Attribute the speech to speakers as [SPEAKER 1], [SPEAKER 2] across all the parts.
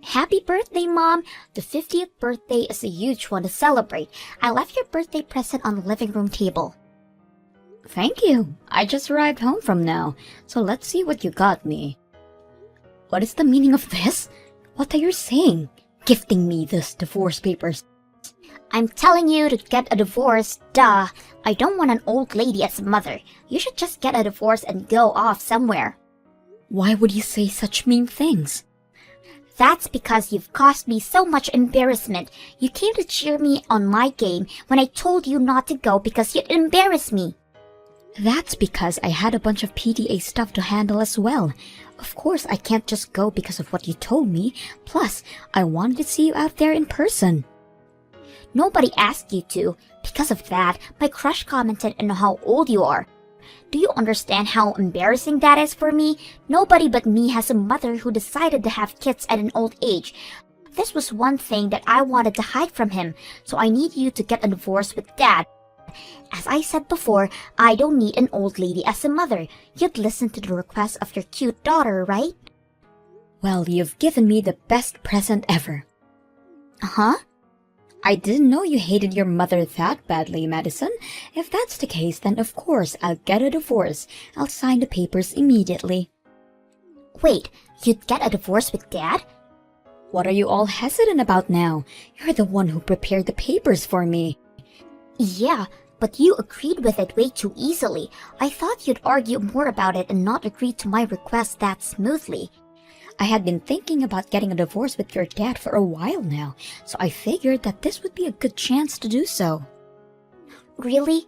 [SPEAKER 1] Happy birthday, Mom! The 50th birthday is a huge one to celebrate. I left your birthday present on the living room table.
[SPEAKER 2] Thank you. I just arrived home from now, so let's see what you got me. What is the meaning of this? What are you saying? Gifting me this divorce papers.
[SPEAKER 1] I'm telling you to get a divorce, duh. I don't want an old lady as a mother. You should just get a divorce and go off somewhere.
[SPEAKER 2] Why would you say such mean things?
[SPEAKER 1] That's because you've caused me so much embarrassment. You came to cheer me on my game when I told you not to go because you'd embarrass me.
[SPEAKER 2] That's because I had a bunch of PTA stuff to handle as well. Of course, I can't just go because of what you told me. Plus, I wanted to see you out there in person.
[SPEAKER 1] Nobody asked you to. Because of that, my crush commented on how old you are. Do you understand how embarrassing that is for me? Nobody but me has a mother who decided to have kids at an old age. This was one thing that I wanted to hide from him, so I need you to get a divorce with Dad. As I said before, I don't need an old lady as a mother. You'd listen to the request of your cute daughter, right?
[SPEAKER 2] Well, you've given me the best present ever.
[SPEAKER 1] Huh?
[SPEAKER 2] I didn't know you hated your mother that badly, Madison. If that's the case, then of course I'll get a divorce. I'll sign the papers immediately.
[SPEAKER 1] Wait, you'd get a divorce with Dad?
[SPEAKER 2] What are you all hesitant about now? You're the one who prepared the papers for me.
[SPEAKER 1] Yeah, but you agreed with it way too easily. I thought you'd argue more about it and not agree to my request that smoothly.
[SPEAKER 2] I had been thinking about getting a divorce with your dad for a while now, so I figured that this would be a good chance to do so.
[SPEAKER 1] Really?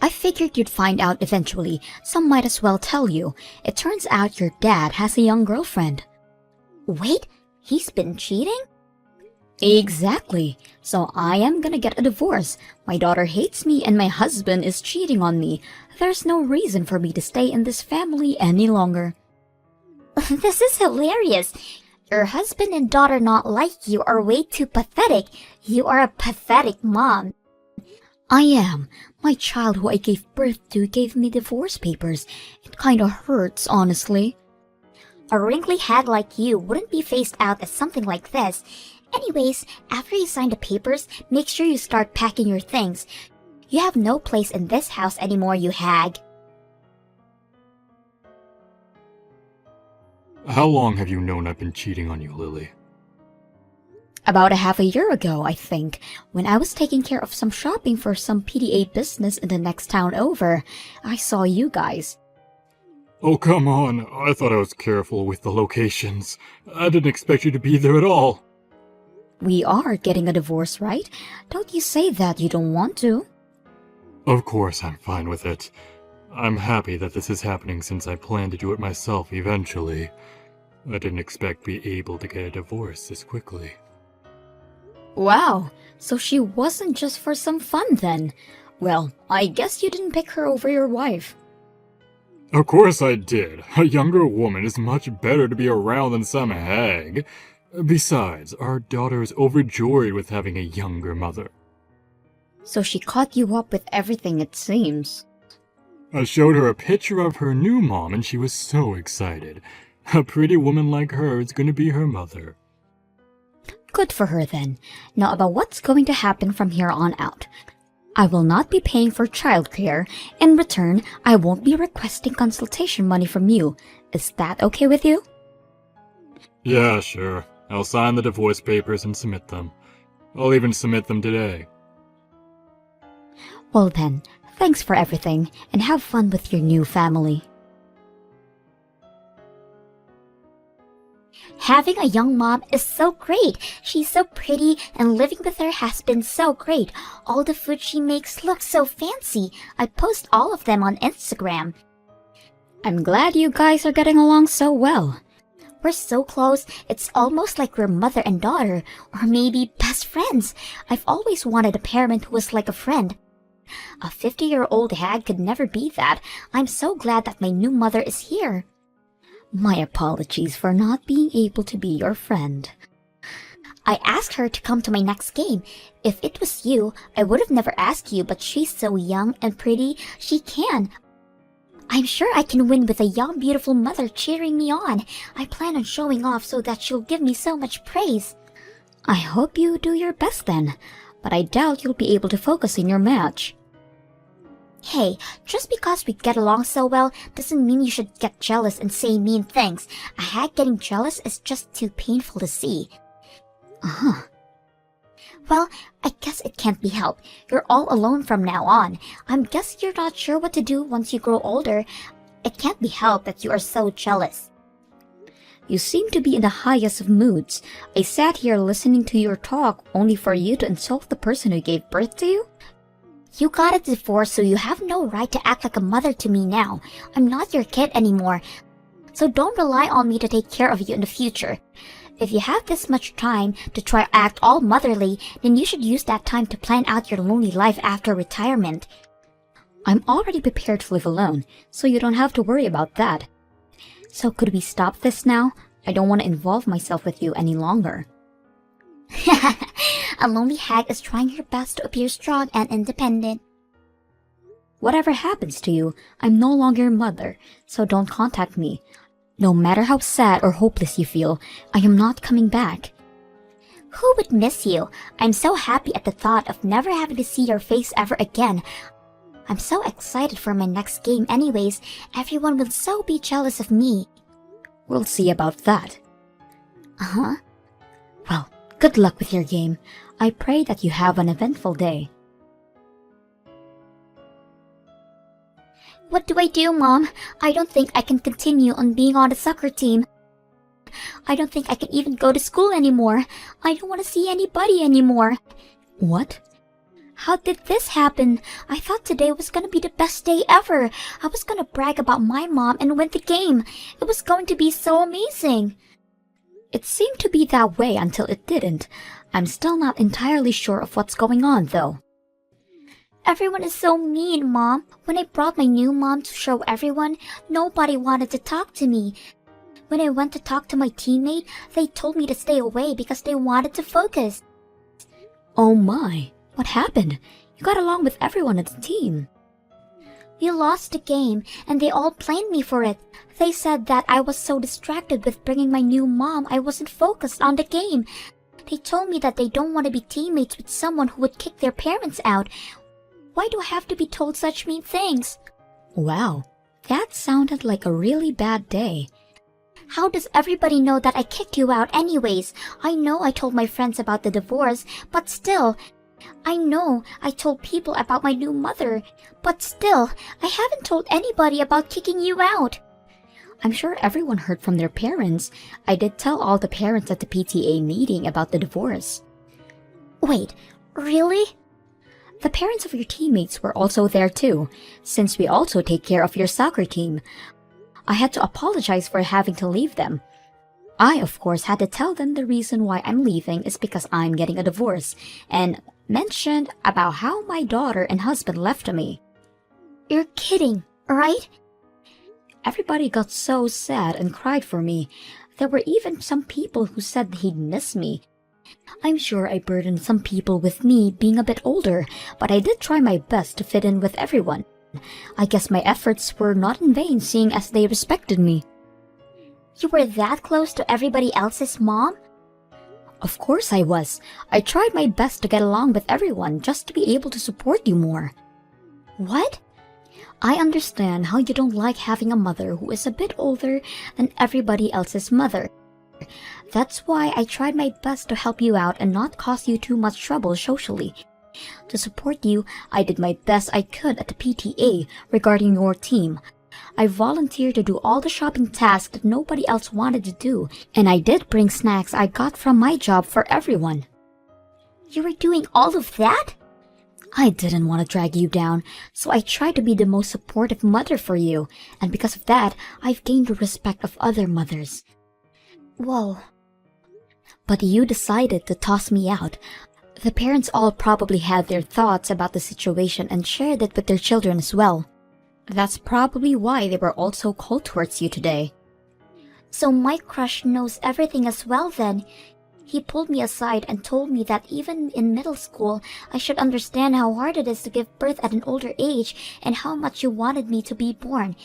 [SPEAKER 2] I figured you'd find out eventually, so might as well tell you. It turns out your dad has a young girlfriend.
[SPEAKER 1] Wait, he's been cheating?
[SPEAKER 2] Exactly. So I am gonna get a divorce. My daughter hates me and my husband is cheating on me. There's no reason for me to stay in this family any longer.
[SPEAKER 1] This is hilarious. Your husband and daughter not like you are way too pathetic. You are a pathetic mom.
[SPEAKER 2] I am. My child who I gave birth to gave me divorce papers. It kinda hurts, honestly.
[SPEAKER 1] A wrinkly head like you wouldn't be phased out as something like this. Anyways, after you sign the papers, make sure you start packing your things. You have no place in this house anymore, you hag.
[SPEAKER 3] How long have you known I've been cheating on you, Lily?
[SPEAKER 2] About a half a year ago, I think, when I was taking care of some shopping for some PDA business in the next town over, I saw you guys.
[SPEAKER 3] Oh, come on. I thought I was careful with the locations. I didn't expect you to be there at all.
[SPEAKER 2] We are getting a divorce, right? Don't you say that you don't want to.
[SPEAKER 3] Of course I'm fine with it. I'm happy that this is happening since I plan to do it myself eventually. I didn't expect to be able to get a divorce this quickly.
[SPEAKER 2] Wow, so she wasn't just for some fun then. Well, I guess you didn't pick her over your wife.
[SPEAKER 3] Of course I did. A younger woman is much better to be around than some hag. Besides, our daughter is overjoyed with having a younger mother.
[SPEAKER 2] So she caught you up with everything, it seems.
[SPEAKER 3] I showed her a picture of her new mom and she was so excited. A pretty woman like her is going to be her mother.
[SPEAKER 2] Good for her then. Now about what's going to happen from here on out. I will not be paying for childcare. In return, I won't be requesting consultation money from you. Is that okay with you?
[SPEAKER 3] Yeah, sure. I'll sign the divorce papers and submit them. I'll even submit them today.
[SPEAKER 2] Well then, thanks for everything, and have fun with your new family.
[SPEAKER 1] Having a young mom is so great. She's so pretty and living with her has been so great. All the food she makes looks so fancy. I post all of them on Instagram.
[SPEAKER 2] I'm glad you guys are getting along so well.
[SPEAKER 1] We're so close, it's almost like we're mother and daughter, or maybe best friends. I've always wanted a parent who was like a friend. A 50-year-old hag could never be that. I'm so glad that my new mother is here.
[SPEAKER 2] My apologies for not being able to be your friend.
[SPEAKER 1] I asked her to come to my next game. If it was you, I would have never asked you, but she's so young and pretty, she can. I'm sure I can win with a young, beautiful mother cheering me on. I plan on showing off so that she'll give me so much praise.
[SPEAKER 2] I hope you do your best then, but I doubt you'll be able to focus in your match.
[SPEAKER 1] Hey, just because we get along so well doesn't mean you should get jealous and say mean things. A hag getting jealous is just too painful to see.
[SPEAKER 2] Uh-huh.
[SPEAKER 1] Well, I guess it can't be helped. You're all alone from now on. I'm guessing you're not sure what to do once you grow older. It can't be helped that you are so jealous.
[SPEAKER 2] You seem to be in the highest of moods. I sat here listening to your talk only for you to insult the person who gave birth to you?
[SPEAKER 1] You got a divorce, so you have no right to act like a mother to me now. I'm not your kid anymore. So don't rely on me to take care of you in the future. If you have this much time to try to act all motherly, then you should use that time to plan out your lonely life after retirement.
[SPEAKER 2] I'm already prepared to live alone, so you don't have to worry about that. So could we stop this now? I don't want to involve myself with you any longer.
[SPEAKER 1] A lonely hag is trying her best to appear strong and independent.
[SPEAKER 2] Whatever happens to you, I'm no longer your mother, so don't contact me. No matter how sad or hopeless you feel, I am not coming back.
[SPEAKER 1] Who would miss you? I'm so happy at the thought of never having to see your face ever again. I'm so excited for my next game anyways. Everyone will so be jealous of me.
[SPEAKER 2] We'll see about that.
[SPEAKER 1] Uh-huh.
[SPEAKER 2] Well, good luck with your game. I pray that you have an eventful day.
[SPEAKER 1] What do I do, Mom? I don't think I can continue on being on the soccer team. I don't think I can even go to school anymore. I don't want to see anybody anymore.
[SPEAKER 2] What?
[SPEAKER 1] How did this happen? I thought today was gonna be the best day ever. I was gonna brag about my mom and win the game. It was going to be so amazing.
[SPEAKER 2] It seemed to be that way until it didn't. I'm still not entirely sure of what's going on, though.
[SPEAKER 1] Everyone is so mean, Mom. When I brought my new mom to show everyone, nobody wanted to talk to me. When I went to talk to my teammate, they told me to stay away because they wanted to focus.
[SPEAKER 2] Oh my, what happened? You got along with everyone at the team.
[SPEAKER 1] We lost the game, and they all blamed me for it. They said that I was so distracted with bringing my new mom I wasn't focused on the game. They told me that they don't want to be teammates with someone who would kick their parents out. Why do I have to be told such mean things?
[SPEAKER 2] Wow, that sounded like a really bad day.
[SPEAKER 1] How does everybody know that I kicked you out anyways? I know I told my friends about the divorce, but still, I know I told people about my new mother, but still, I haven't told anybody about kicking you out.
[SPEAKER 2] I'm sure everyone heard from their parents. I did tell all the parents at the PTA meeting about the divorce.
[SPEAKER 1] Wait, really?
[SPEAKER 2] The parents of your teammates were also there too, since we also take care of your soccer team. I had to apologize for having to leave them. I, of course, had to tell them the reason why I'm leaving is because I'm getting a divorce, and mentioned about how my daughter and husband left me.
[SPEAKER 1] You're kidding, right?
[SPEAKER 2] Everybody got so sad and cried for me. There were even some people who said he'd miss me. I'm sure I burdened some people with me being a bit older, but I did try my best to fit in with everyone. I guess my efforts were not in vain, seeing as they respected me.
[SPEAKER 1] You were that close to everybody else's mom?
[SPEAKER 2] Of course I was. I tried my best to get along with everyone just to be able to support you more.
[SPEAKER 1] What?
[SPEAKER 2] I understand how you don't like having a mother who is a bit older than everybody else's mother. That's why I tried my best to help you out and not cause you too much trouble socially. To support you, I did my best I could at the PTA regarding your team. I volunteered to do all the shopping tasks that nobody else wanted to do, and I did bring snacks I got from my job for everyone.
[SPEAKER 1] You were doing all of that?
[SPEAKER 2] I didn't want to drag you down, so I tried to be the most supportive mother for you, and because of that, I've gained the respect of other mothers.
[SPEAKER 1] Whoa.
[SPEAKER 2] But you decided to toss me out. The parents all probably had their thoughts about the situation and shared it with their children as well. That's probably why they were all so cold towards you today.
[SPEAKER 1] So my crush knows everything as well then. He pulled me aside and told me that even in middle school, I should understand how hard it is to give birth at an older age and how much you wanted me to be born.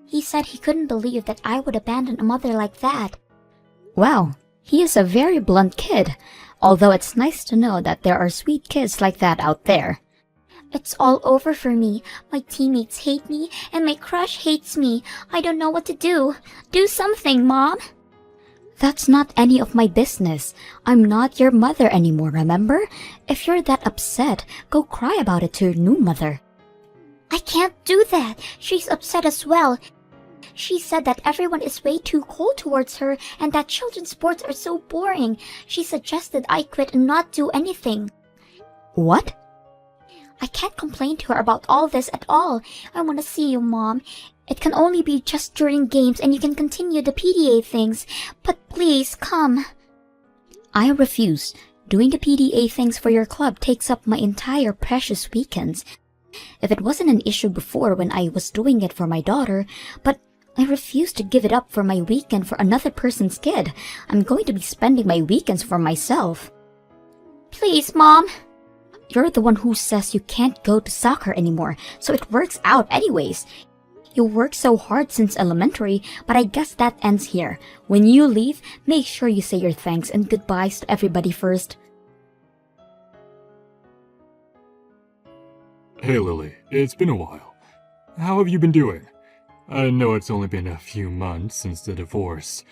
[SPEAKER 1] He said he couldn't believe that I would abandon a mother like that.
[SPEAKER 2] Wow, he is a very blunt kid, although it's nice to know that there are sweet kids like that out there.
[SPEAKER 1] It's all over for me. My teammates hate me, and my crush hates me. I don't know what to do. Do something, Mom.
[SPEAKER 2] That's not any of my business. I'm not your mother anymore, remember? If you're that upset, go cry about it to your new mother.
[SPEAKER 1] I can't do that. She's upset as well. She said that everyone is way too cold towards her and that children's sports are so boring. She suggested I quit and not do anything.
[SPEAKER 2] What?
[SPEAKER 1] I can't complain to her about all this at all. I want to see you, Mom. It can only be just during games and you can continue the PDA things. But please, come.
[SPEAKER 2] I refuse. Doing the PDA things for your club takes up my entire precious weekends. If it wasn't an issue before when I was doing it for my daughter, but I refuse to give it up for my weekend for another person's kid. I'm going to be spending my weekends for myself.
[SPEAKER 1] Please, Mom.
[SPEAKER 2] You're the one who says you can't go to soccer anymore, so it works out anyways. You worked so hard since elementary, but I guess that ends here. When you leave, make sure you say your thanks and goodbyes to everybody first.
[SPEAKER 3] Hey Lily, it's been a while. How have you been doing? I know it's only been a few months since the divorce.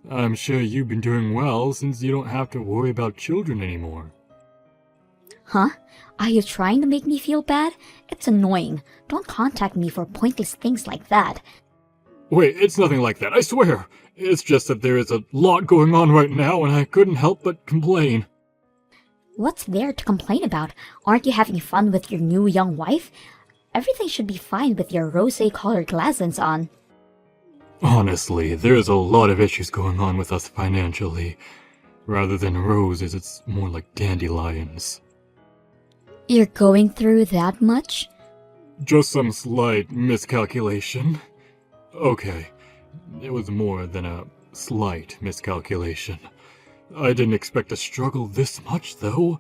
[SPEAKER 3] I'm sure you've been doing well since you don't have to worry about children anymore.
[SPEAKER 2] Huh? Are you trying to make me feel bad? It's annoying. Don't contact me for pointless things like that.
[SPEAKER 3] Wait, it's nothing like that, I swear. It's just that there is a lot going on right now and I couldn't help but complain.
[SPEAKER 2] What's there to complain about? Aren't you having fun with your new young wife? Everything should be fine with your rosé-colored glasses on.
[SPEAKER 3] Honestly, there's a lot of issues going on with us financially. Rather than roses, it's more like dandelions.
[SPEAKER 2] You're going through that much?
[SPEAKER 3] Just some slight miscalculation. Okay, it was more than a slight miscalculation. I didn't expect to struggle this much, though.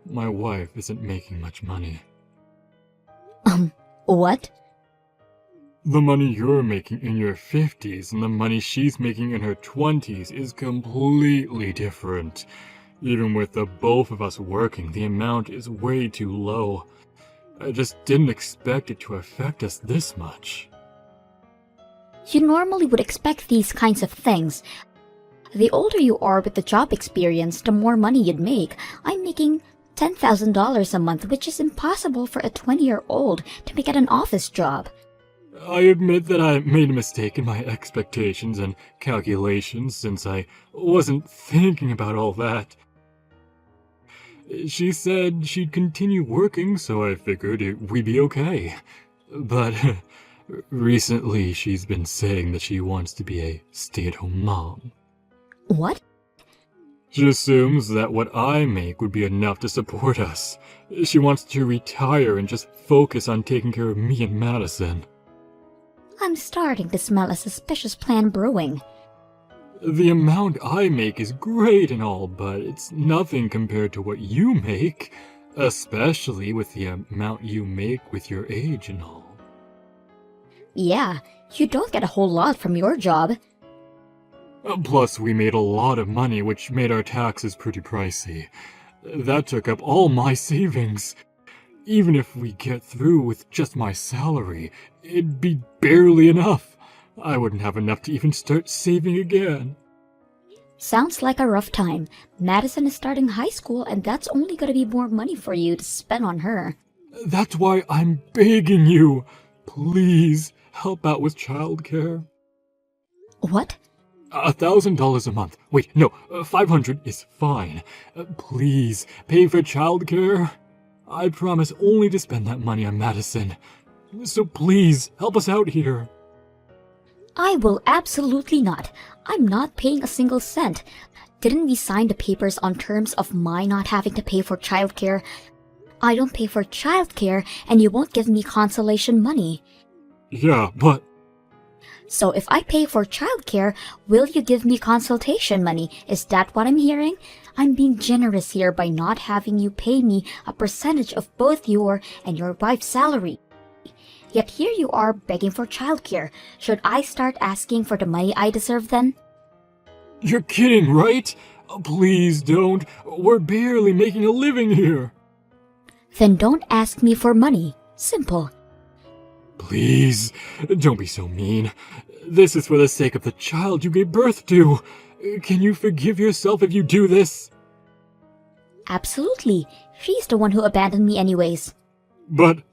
[SPEAKER 3] My wife isn't making much money.
[SPEAKER 2] What?
[SPEAKER 3] The money you're making in your 50s and the money she's making in her 20s is completely different. Even with the both of us working, the amount is way too low. I just didn't expect it to affect us this much.
[SPEAKER 2] You normally would expect these kinds of things. The older you are with the job experience, the more money you'd make. I'm making $10,000 a month, which is impossible for a 20-year-old to make at an office job.
[SPEAKER 3] I admit that I made a mistake in my expectations and calculations since I wasn't thinking about all that. She said she'd continue working, so I figured we'd be okay. But recently she's been saying that she wants to be a stay-at-home mom.
[SPEAKER 2] What?
[SPEAKER 3] She assumes that what I make would be enough to support us. She wants to retire and just focus on taking care of me and Madison.
[SPEAKER 2] I'm starting to smell a suspicious plan brewing.
[SPEAKER 3] The amount I make is great and all, but it's nothing compared to what you make, especially with the amount you make with your age and all.
[SPEAKER 2] Yeah, you don't get a whole lot from your job.
[SPEAKER 3] Plus, we made a lot of money, which made our taxes pretty pricey. That took up all my savings. Even if we get through with just my salary, it'd be barely enough. I wouldn't have enough to even start saving again.
[SPEAKER 2] Sounds like a rough time. Madison is starting high school, and that's only going to be more money for you to spend on her.
[SPEAKER 3] That's why I'm begging you. Please, help out with childcare.
[SPEAKER 2] What?
[SPEAKER 3] $1,000 a month. Wait, no, 500 is fine. Please, pay for childcare. I promise only to spend that money on Madison. So please, help us out here.
[SPEAKER 2] I will absolutely not. I'm not paying a single cent. Didn't we sign the papers on terms of my not having to pay for childcare? I don't pay for childcare, and you won't give me consolation money.
[SPEAKER 3] Yeah, but...
[SPEAKER 2] So if I pay for childcare, will you give me consultation money? Is that what I'm hearing? I'm being generous here by not having you pay me a percentage of both your and your wife's salary. Yet here you are begging for childcare. Should I start asking for the money I deserve then?
[SPEAKER 3] You're kidding, right? Please don't. We're barely making a living here.
[SPEAKER 2] Then don't ask me for money. Simple.
[SPEAKER 3] Please, don't be so mean. This is for the sake of the child you gave birth to. Can you forgive yourself if you do this?
[SPEAKER 2] Absolutely. She's the one who abandoned me anyways.
[SPEAKER 3] But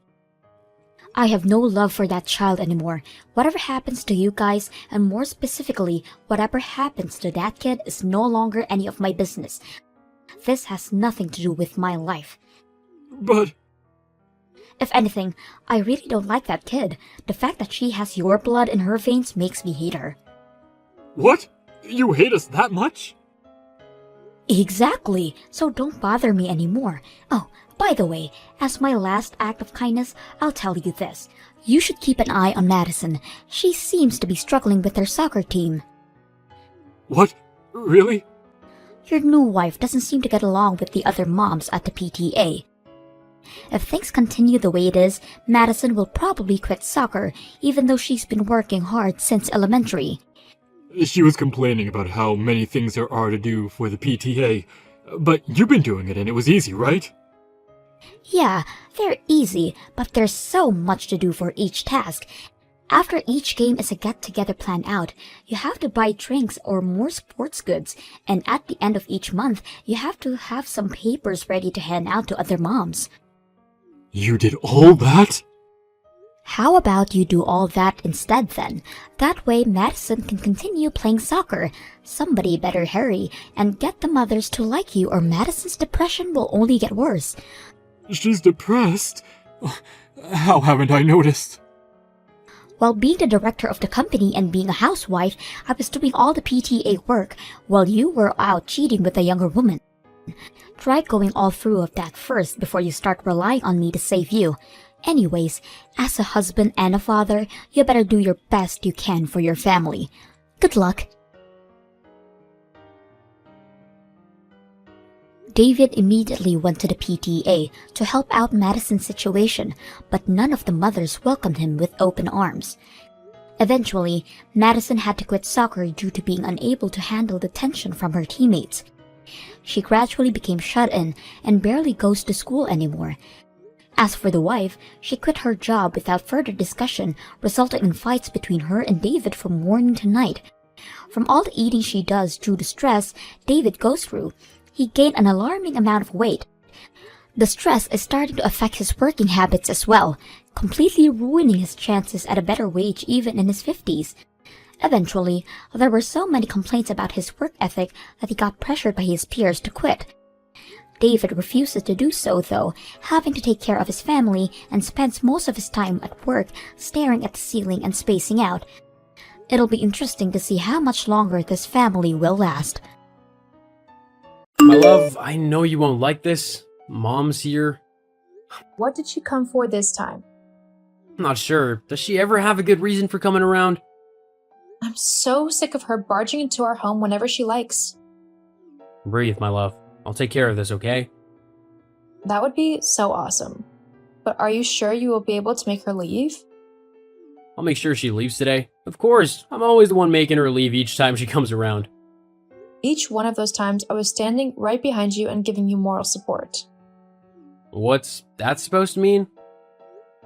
[SPEAKER 2] I have no love for that child anymore. Whatever happens to you guys, and more specifically, whatever happens to that kid is no longer any of my business. This has nothing to do with my life.
[SPEAKER 3] But
[SPEAKER 2] If anything, I really don't like that kid. The fact that she has your blood in her veins makes me hate her.
[SPEAKER 3] what? You hate us that much?
[SPEAKER 2] Exactly, so don't bother me anymore. Oh, by the way, as my last act of kindness, I'll tell you this. You should keep an eye on Madison. She seems to be struggling with her soccer team.
[SPEAKER 3] What? Really?
[SPEAKER 2] Your new wife doesn't seem to get along with the other moms at the PTA. If things continue the way it is, Madison will probably quit soccer, even though she's been working hard since elementary.
[SPEAKER 3] She was complaining about how many things there are to do for the PTA. But you've been doing it and it was easy, right?
[SPEAKER 2] Yeah, they're easy, but there's so much to do for each task. After each game is a get-together planned out, you have to buy drinks or more sports goods, and at the end of each month, you have to have some papers ready to hand out to other moms.
[SPEAKER 3] You did all that?
[SPEAKER 2] How about you do all that instead then? That way Madison can continue playing soccer. Somebody better hurry and get the mothers to like you or Madison's depression will only get worse.
[SPEAKER 3] She's depressed? How haven't I noticed?
[SPEAKER 2] While being the director of the company and being a housewife, I was doing all the PTA work while you were out cheating with a younger woman. Try going all through of that first before you start relying on me to save you. Anyways, as a husband and a father, you better do your best you can for your family. Good luck. David immediately went to the PTA to help out Madison's situation, but none of the mothers welcomed him with open arms. Eventually, Madison had to quit soccer due to being unable to handle the tension from her teammates. She gradually became shut in and barely goes to school anymore. As for the wife, she quit her job without further discussion, resulting in fights between her and David from morning to night. From all the eating she does due to stress David goes through, he gained an alarming amount of weight. The stress is starting to affect his working habits as well, completely ruining his chances at a better wage even in his 50s. Eventually, there were so many complaints about his work ethic that he got pressured by his peers to quit. David refuses to do so though, having to take care of his family and spends most of his time at work staring at the ceiling and spacing out. It'll be interesting to see how much longer this family will last.
[SPEAKER 4] My love, I know you won't like this. Mom's here.
[SPEAKER 5] What did she come for this time?
[SPEAKER 4] I'm not sure. Does she ever have a good reason for coming around?
[SPEAKER 5] I'm so sick of her barging into our home whenever she likes.
[SPEAKER 4] Breathe, my love. I'll take care of this, okay?
[SPEAKER 5] That would be so awesome. But are you sure you will be able to make her leave?
[SPEAKER 4] I'll make sure she leaves today. Of course, I'm always the one making her leave each time she comes around.
[SPEAKER 5] Each one of those times I was standing right behind you and giving you moral support.
[SPEAKER 4] What's that supposed to mean?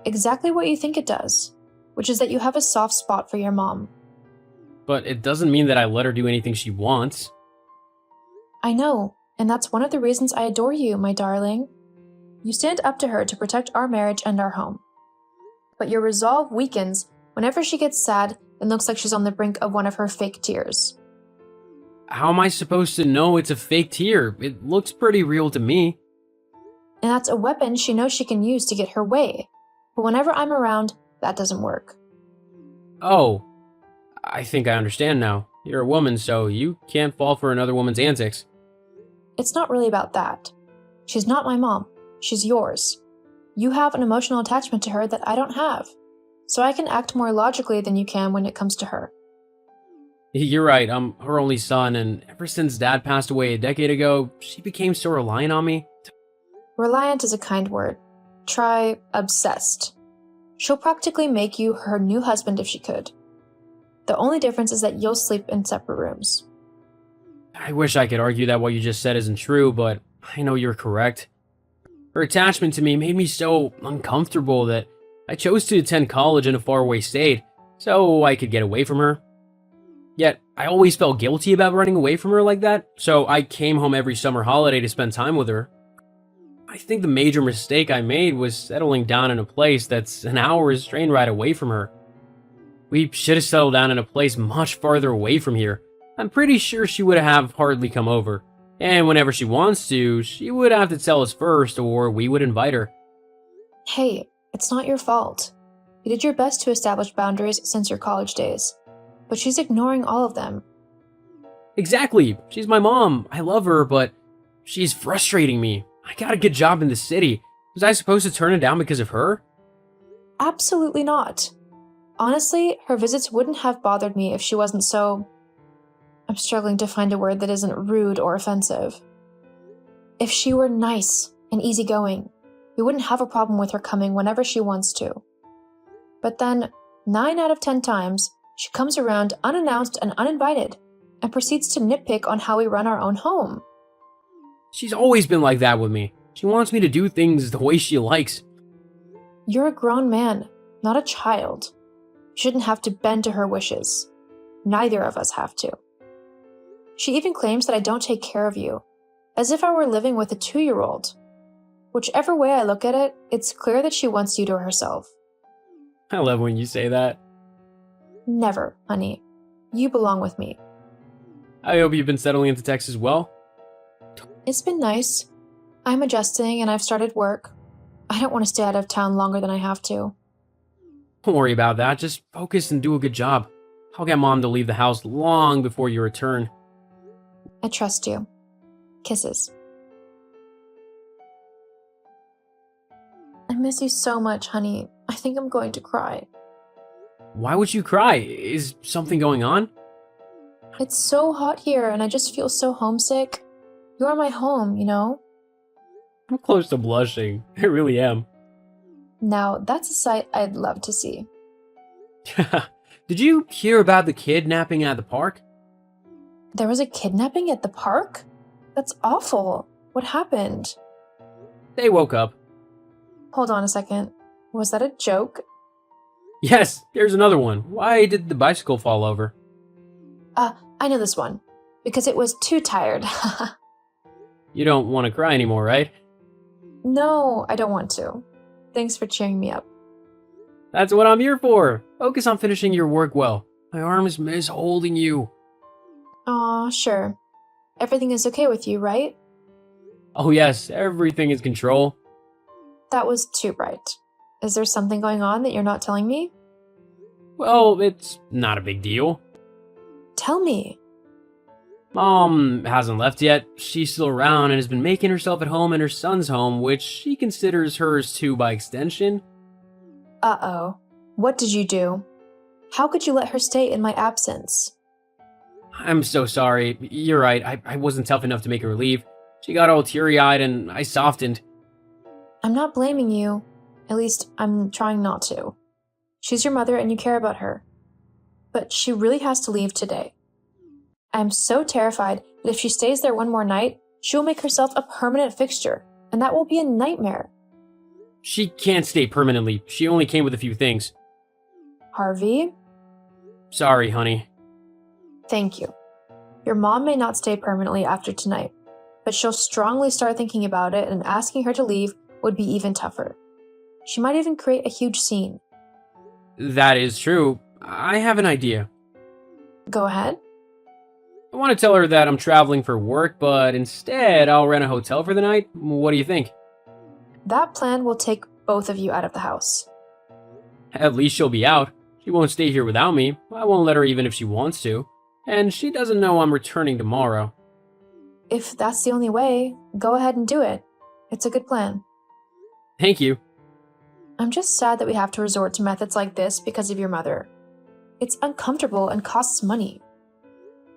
[SPEAKER 5] Exactly what you think it does, which is that you have a soft spot for your mom.
[SPEAKER 4] But it doesn't mean that I let her do anything she wants.
[SPEAKER 5] I know, and that's one of the reasons I adore you, my darling. You stand up to her to protect our marriage and our home. But your resolve weakens whenever she gets sad and looks like she's on the brink of one of her fake tears.
[SPEAKER 4] How am I supposed to know it's a fake tear? It looks pretty real to me.
[SPEAKER 5] And that's a weapon she knows she can use to get her way. But whenever I'm around, that doesn't work.
[SPEAKER 4] Oh, I think I understand now. You're a woman, so you can't fall for another woman's antics.
[SPEAKER 5] It's not really about that. She's not my mom. She's yours. You have an emotional attachment to her that I don't have. so I can act more logically than you can when it comes to her.
[SPEAKER 4] You're right, I'm her only son, and ever since Dad passed away a decade ago, she became so reliant on me.
[SPEAKER 5] Reliant is a kind word. Try obsessed. She'll practically make you her new husband if she could. The only difference is that you'll sleep in separate rooms.
[SPEAKER 4] I wish I could argue that what you just said isn't true, but I know you're correct. Her attachment to me made me so uncomfortable that I chose to attend college in a faraway state, so I could get away from her. Yet, I always felt guilty about running away from her like that, so I came home every summer holiday to spend time with her. I think the major mistake I made was settling down in a place that's an hour's train ride away from her. We should have settled down in a place much farther away from here. I'm pretty sure she would have hardly come over. And whenever she wants to, she would have to tell us first, or we would invite her.
[SPEAKER 5] Hey, it's not your fault. You did your best to establish boundaries since your college days, but she's ignoring all of them.
[SPEAKER 4] Exactly. She's my mom. I love her, but she's frustrating me. I got a good job in the city. Was I supposed to turn it down because of her?
[SPEAKER 5] Absolutely not. Honestly, her visits wouldn't have bothered me if she wasn't so... I'm struggling to find a word that isn't rude or offensive. If she were nice and easygoing, we wouldn't have a problem with her coming whenever she wants to. But then, 9 out of 10 times, she comes around unannounced and uninvited, and proceeds to nitpick on how we run our own home.
[SPEAKER 4] She's always been like that with me. She wants me to do things the way she likes.
[SPEAKER 5] You're a grown man, not a child. You shouldn't have to bend to her wishes. Neither of us have to. She even claims that I don't take care of you, as if I were living with a 2-year-old. Whichever way I look at it, it's clear that she wants you to herself.
[SPEAKER 4] I love when you say that.
[SPEAKER 5] Never, honey. You belong with me.
[SPEAKER 4] I hope you've been settling into Texas well.
[SPEAKER 5] It's been nice. I'm adjusting and I've started work. I don't want to stay out of town longer than I have to.
[SPEAKER 4] Don't worry about that. Just focus and do a good job. I'll get Mom to leave the house long before you return.
[SPEAKER 5] I trust you. Kisses. I miss you so much, honey. I think I'm going to cry.
[SPEAKER 4] Why would you cry? Is something going on?
[SPEAKER 5] It's so hot here and I just feel so homesick. You're my home, you know?
[SPEAKER 4] I'm close to blushing. I really am.
[SPEAKER 5] Now, that's a sight I'd love to see.
[SPEAKER 4] Did you hear about the kidnapping at the park?
[SPEAKER 5] There was a kidnapping at the park? That's awful. What happened?
[SPEAKER 4] They woke up.
[SPEAKER 5] Hold on a second. Was that a joke?
[SPEAKER 4] Yes, here's another one. Why did the bicycle fall over?
[SPEAKER 5] I know this one. Because it was too tired.
[SPEAKER 4] You don't want to cry anymore, right?
[SPEAKER 5] No, I don't want to. Thanks for cheering me up.
[SPEAKER 4] That's what I'm here for. Focus on finishing your work well. My arms miss holding you.
[SPEAKER 5] Aw, sure. Everything is okay with you, right?
[SPEAKER 4] Oh yes, everything is control.
[SPEAKER 5] That was too bright. Is there something going on that you're not telling me?
[SPEAKER 4] Well, it's not a big deal.
[SPEAKER 5] Tell me.
[SPEAKER 4] Mom hasn't left yet. She's still around and has been making herself at home in her son's home, which she considers hers too by extension.
[SPEAKER 5] Uh-oh. What did you do? How could you let her stay in my absence?
[SPEAKER 4] I'm so sorry. You're right. I wasn't tough enough to make her leave. She got all teary-eyed and I softened.
[SPEAKER 5] I'm not blaming you. At least, I'm trying not to. She's your mother and you care about her. But she really has to leave today. I'm so terrified that if she stays there one more night, she will make herself a permanent fixture, and that will be a nightmare.
[SPEAKER 4] She can't stay permanently. She only came with a few things.
[SPEAKER 5] Harvey?
[SPEAKER 4] Sorry, honey.
[SPEAKER 5] Thank you. Your mom may not stay permanently after tonight, but she'll strongly start thinking about it, and asking her to leave would be even tougher. She might even create a huge scene.
[SPEAKER 4] That is true. I have an idea.
[SPEAKER 5] Go ahead.
[SPEAKER 4] I want to tell her that I'm traveling for work, but instead I'll rent a hotel for the night. What do you think?
[SPEAKER 5] That plan will take both of you out of the house.
[SPEAKER 4] At least she'll be out. She won't stay here without me. I won't let her even if she wants to. And she doesn't know I'm returning tomorrow.
[SPEAKER 5] If that's the only way, go ahead and do it. It's a good plan.
[SPEAKER 4] Thank you.
[SPEAKER 5] I'm just sad that we have to resort to methods like this because of your mother. It's uncomfortable and costs money.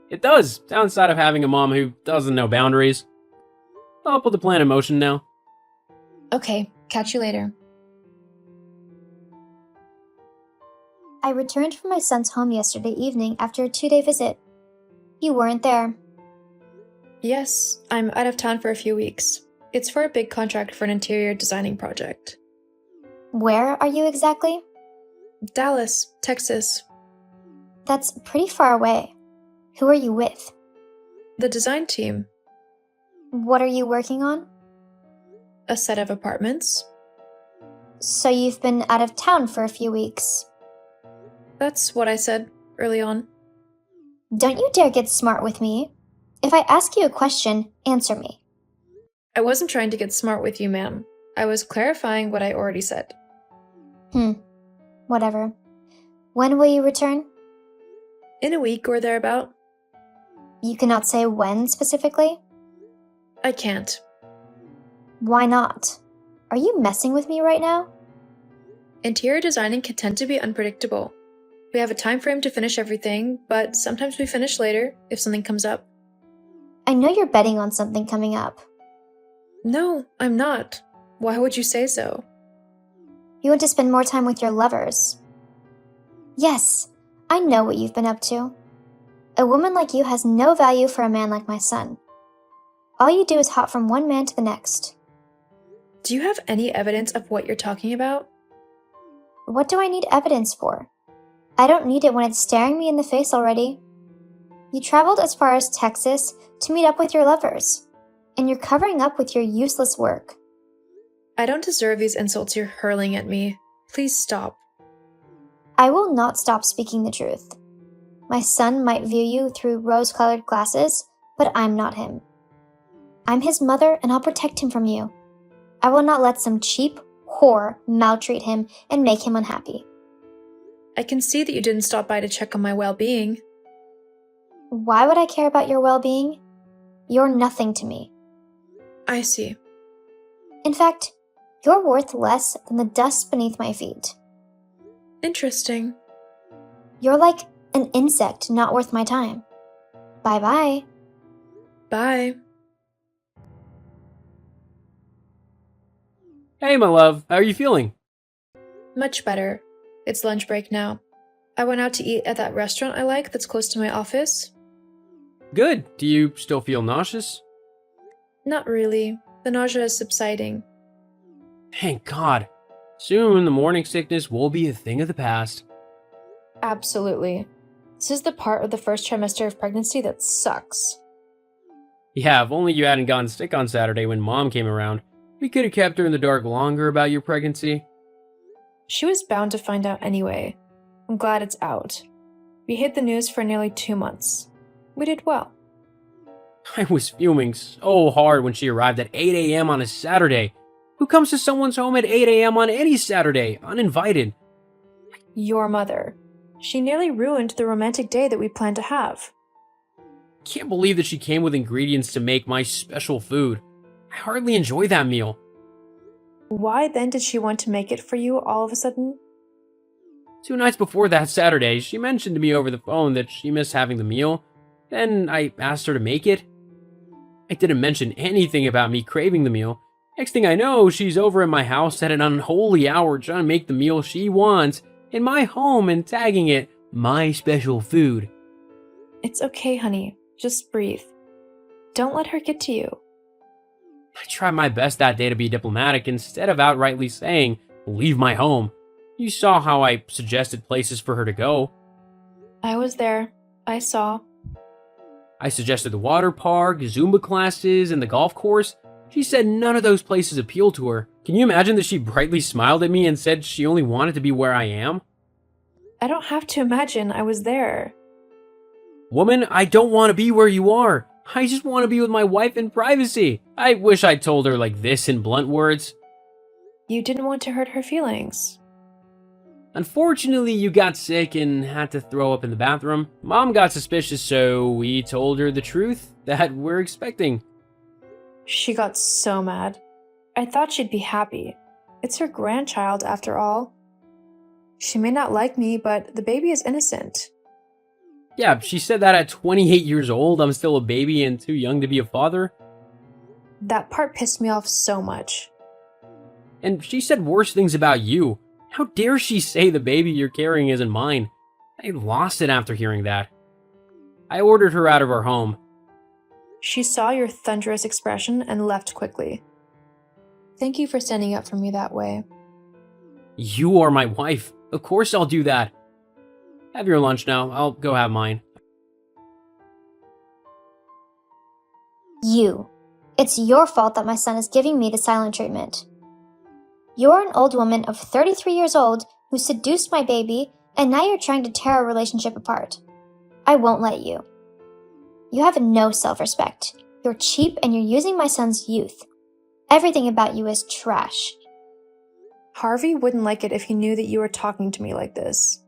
[SPEAKER 4] It does, downside of having a mom who doesn't know boundaries. I'll put the plan in motion now.
[SPEAKER 5] Okay, catch you later.
[SPEAKER 6] I returned from my son's home yesterday evening after a 2-day visit. You weren't there.
[SPEAKER 5] Yes, I'm out of town for a few weeks. It's for a big contract for an interior designing project.
[SPEAKER 6] Where are you exactly?
[SPEAKER 5] Dallas, Texas.
[SPEAKER 6] That's pretty far away. Who are you with?
[SPEAKER 5] The design team.
[SPEAKER 6] What are you working on?
[SPEAKER 5] A set of apartments.
[SPEAKER 6] So you've been out of town for a few weeks.
[SPEAKER 5] That's what I said early on.
[SPEAKER 6] Don't you dare get smart with me. If I ask you a question, answer me.
[SPEAKER 5] I wasn't trying to get smart with you, ma'am. I was clarifying what I already said.
[SPEAKER 6] Whatever. When will you return?
[SPEAKER 5] In a week or thereabout.
[SPEAKER 6] You cannot say when specifically?
[SPEAKER 5] I can't.
[SPEAKER 6] Why not? Are you messing with me right now?
[SPEAKER 5] Interior designing can tend to be unpredictable. We have a time frame to finish everything, but sometimes we finish later if something comes up.
[SPEAKER 6] I know you're betting on something coming up.
[SPEAKER 5] No, I'm not. Why would you say so?
[SPEAKER 6] You want to spend more time with your lovers. Yes, I know what you've been up to. A woman like you has no value for a man like my son. All you do is hop from one man to the next.
[SPEAKER 5] Do you have any evidence of what you're talking about?
[SPEAKER 6] What do I need evidence for? I don't need it when it's staring me in the face already. You traveled as far as Texas to meet up with your lovers, and you're covering up with your useless work.
[SPEAKER 5] I don't deserve these insults you're hurling at me. Please stop.
[SPEAKER 6] I will not stop speaking the truth. My son might view you through rose-colored glasses, but I'm not him. I'm his mother, and I'll protect him from you. I will not let some cheap whore maltreat him and make him unhappy.
[SPEAKER 5] I can see that you didn't stop by to check on my well-being.
[SPEAKER 6] Why would I care about your well-being? You're nothing to me.
[SPEAKER 5] I see.
[SPEAKER 6] In fact, you're worth less than the dust beneath my feet.
[SPEAKER 5] Interesting.
[SPEAKER 6] You're like an insect not worth my time. Bye-bye.
[SPEAKER 5] Bye.
[SPEAKER 4] Hey, my love, how are you feeling?
[SPEAKER 5] Much better. It's lunch break now. I went out to eat at that restaurant I like that's close to my office.
[SPEAKER 4] Good. Do you still feel nauseous?
[SPEAKER 5] Not really. The nausea is subsiding.
[SPEAKER 4] Thank God. Soon the morning sickness will be a thing of the past.
[SPEAKER 5] Absolutely. This is the part of the first trimester of pregnancy that sucks.
[SPEAKER 4] Yeah, if only you hadn't gotten sick on Saturday when Mom came around. We could have kept her in the dark longer about your pregnancy.
[SPEAKER 5] She was bound to find out anyway. I'm glad it's out. We hid the news for nearly 2 months. We did well.
[SPEAKER 4] I was fuming so hard when she arrived at 8 a.m. on a Saturday. Who comes to someone's home at 8 a.m. on any Saturday, uninvited?
[SPEAKER 5] Your mother. She nearly ruined the romantic day that we planned to have.
[SPEAKER 4] Can't believe that she came with ingredients to make my special food. I hardly enjoy that meal.
[SPEAKER 5] Why then did she want to make it for you all of a sudden?
[SPEAKER 4] 2 nights before that Saturday, she mentioned to me over the phone that she missed having the meal. Then I asked her to make it. I didn't mention anything about me craving the meal. Next thing I know, she's over at my house at an unholy hour trying to make the meal she wants in my home and tagging it my special food.
[SPEAKER 5] It's okay, honey. Just breathe. Don't let her get to you.
[SPEAKER 4] I tried my best that day to be diplomatic instead of outrightly saying, leave my home. You saw how I suggested places for her to go.
[SPEAKER 5] I was there. I saw.
[SPEAKER 4] I suggested the water park, Zumba classes, and the golf course. She said none of those places appealed to her. Can you imagine that she brightly smiled at me and said she only wanted to be where I am?
[SPEAKER 5] I don't have to imagine. I was there.
[SPEAKER 4] Woman, I don't want to be where you are. I just want to be with my wife in privacy. I wish I'd told her like this in blunt words.
[SPEAKER 5] You didn't want to hurt her feelings.
[SPEAKER 4] Unfortunately, you got sick and had to throw up in the bathroom. Mom got suspicious, so we told her the truth that we're expecting.
[SPEAKER 5] She got so mad. I thought she'd be happy. It's her grandchild, after all. She may not like me, but the baby is innocent.
[SPEAKER 4] Yeah, she said that at 28 years old, I'm still a baby and too young to be a father.
[SPEAKER 5] That part pissed me off so much.
[SPEAKER 4] And she said worse things about you. How dare she say the baby you're carrying isn't mine? I lost it after hearing that. I ordered her out of our home.
[SPEAKER 5] She saw your thunderous expression and left quickly. Thank you for standing up for me that way.
[SPEAKER 4] You are my wife. Of course I'll do that. Have your lunch now. I'll go have mine.
[SPEAKER 6] You. It's your fault that my son is giving me the silent treatment. You're an old woman of 33 years old who seduced my baby, and now you're trying to tear our relationship apart. I won't let you. You have no self-respect. You're cheap and you're using my son's youth. Everything about you is trash.
[SPEAKER 5] Harvey wouldn't like it if he knew that you were talking to me like this.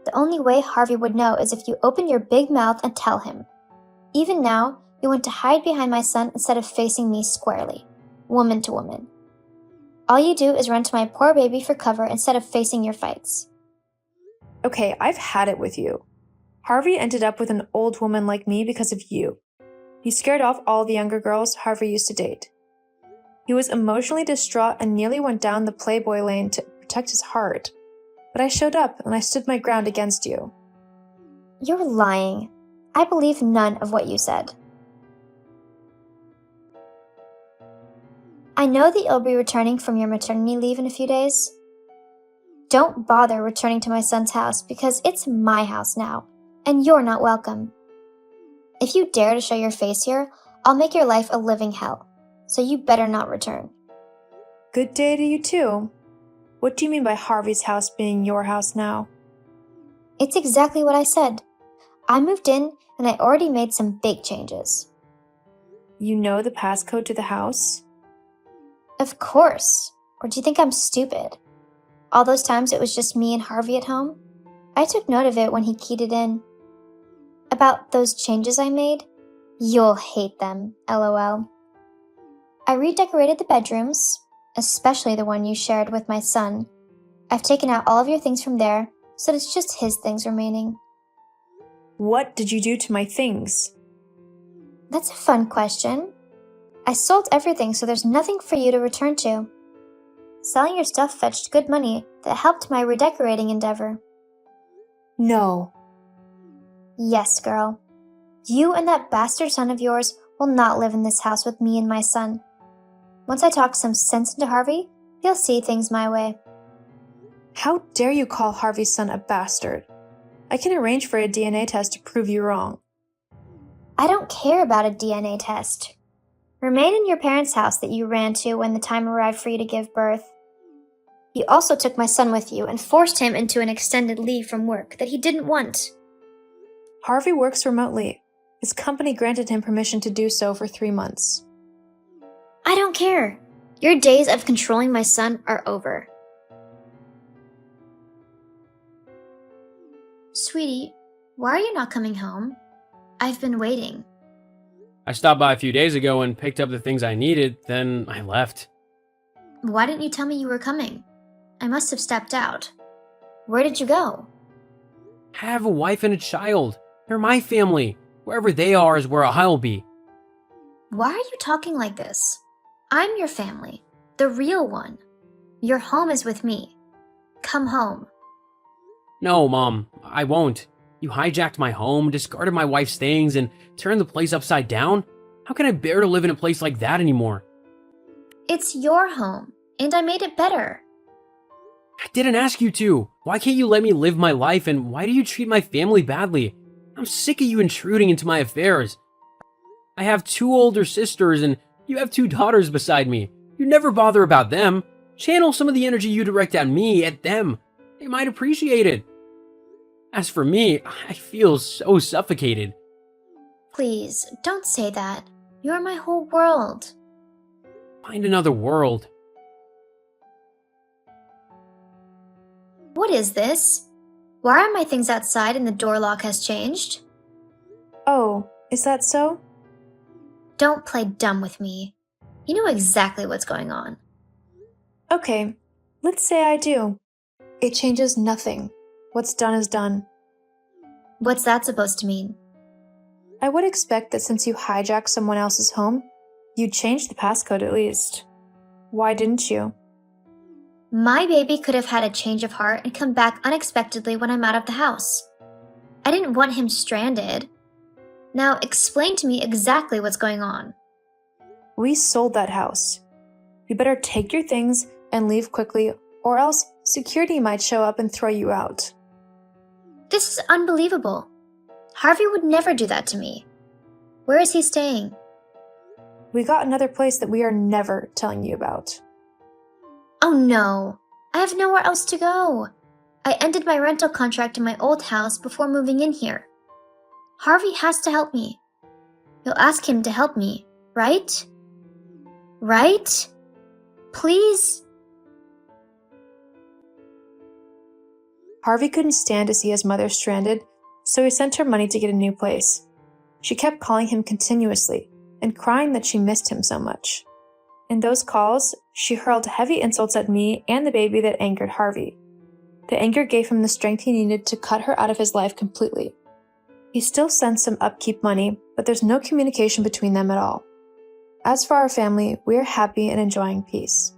[SPEAKER 6] The only way Harvey would know is if you open your big mouth and tell him. Even now, you want to hide behind my son instead of facing me squarely, woman to woman. All you do is run to my poor baby for cover instead of facing your fights.
[SPEAKER 5] Okay, I've had it with you. Harvey ended up with an old woman like me because of you. He scared off all the younger girls Harvey used to date. He was emotionally distraught and nearly went down the Playboy lane to protect his heart. But I showed up and I stood my ground against you.
[SPEAKER 6] You're lying. I believe none of what you said. I know that you'll be returning from your maternity leave in a few days. Don't bother returning to my son's house because it's my house now, and you're not welcome. If you dare to show your face here, I'll make your life a living hell, so you better not return.
[SPEAKER 5] Good day to you too. What do you mean by Harvey's house being your house now?
[SPEAKER 6] It's exactly what I said. I moved in, and I already made some big changes.
[SPEAKER 5] You know the passcode to the house?
[SPEAKER 6] Of course. Or do you think I'm stupid? All those times it was just me and Harvey at home? I took note of it when he keyed it in. About those changes I made? You'll hate them, LOL. I redecorated the bedrooms, especially the one you shared with my son. I've taken out all of your things from there, so it's just his things remaining.
[SPEAKER 5] What did you do to my things?
[SPEAKER 6] That's a fun question. I sold everything, so there's nothing for you to return to. Selling your stuff fetched good money that helped my redecorating endeavor.
[SPEAKER 5] No.
[SPEAKER 6] Yes, girl. You and that bastard son of yours will not live in this house with me and my son. Once I talk some sense into Harvey, he'll see things my way.
[SPEAKER 5] How dare you call Harvey's son a bastard? I can arrange for a DNA test to prove you wrong.
[SPEAKER 6] I don't care about a DNA test. Remain in your parents' house that you ran to when the time arrived for you to give birth. You also took my son with you and forced him into an extended leave from work that he didn't want.
[SPEAKER 5] Harvey works remotely. His company granted him permission to do so for 3 months.
[SPEAKER 6] I don't care. Your days of controlling my son are over. Sweetie, why are you not coming home? I've been waiting.
[SPEAKER 4] I stopped by a few days ago and picked up the things I needed, then I left.
[SPEAKER 6] Why didn't you tell me you were coming? I must have stepped out. Where did you go?
[SPEAKER 4] I have a wife and a child. They're my family. Wherever they are is where I'll be.
[SPEAKER 6] Why are you talking like this? I'm your family, the real one. Your home is with me. Come home.
[SPEAKER 4] No, Mom, I won't. You hijacked my home, discarded my wife's things, and turned the place upside down? How can I bear to live in a place like that anymore?
[SPEAKER 6] It's your home, and I made it better.
[SPEAKER 4] I didn't ask you to. Why can't you let me live my life, and why do you treat my family badly? I'm sick of you intruding into my affairs. I have 2 older sisters, and you have 2 daughters beside me. You never bother about them. Channel some of the energy you direct at me, at them. They might appreciate it. As for me, I feel so suffocated.
[SPEAKER 6] Please, don't say that. You're my whole world.
[SPEAKER 4] Find another world.
[SPEAKER 6] What is this? Why are my things outside and the door lock has changed?
[SPEAKER 5] Oh, is that so?
[SPEAKER 6] Don't play dumb with me. You know exactly what's going on.
[SPEAKER 5] Okay, let's say I do. It changes nothing. What's done is done.
[SPEAKER 6] What's that supposed to mean?
[SPEAKER 5] I would expect that since you hijacked someone else's home, you'd change the passcode at least. Why didn't you?
[SPEAKER 6] My baby could have had a change of heart and come back unexpectedly when I'm out of the house. I didn't want him stranded. Now explain to me exactly what's going on.
[SPEAKER 5] We sold that house. You better take your things and leave quickly, or else security might show up and throw you out.
[SPEAKER 6] This is unbelievable. Harvey would never do that to me. Where is he staying?
[SPEAKER 5] We got another place that we are never telling you about.
[SPEAKER 6] Oh no, I have nowhere else to go. I ended my rental contract in my old house before moving in here. Harvey has to help me. You'll ask him to help me, right? Right? Please?
[SPEAKER 5] Harvey couldn't stand to see his mother stranded, so he sent her money to get a new place. She kept calling him continuously and crying that she missed him so much. In those calls, she hurled heavy insults at me and the baby that angered Harvey. The anger gave him the strength he needed to cut her out of his life completely. He still sends some upkeep money, but there's no communication between them at all. As for our family, we are happy and enjoying peace.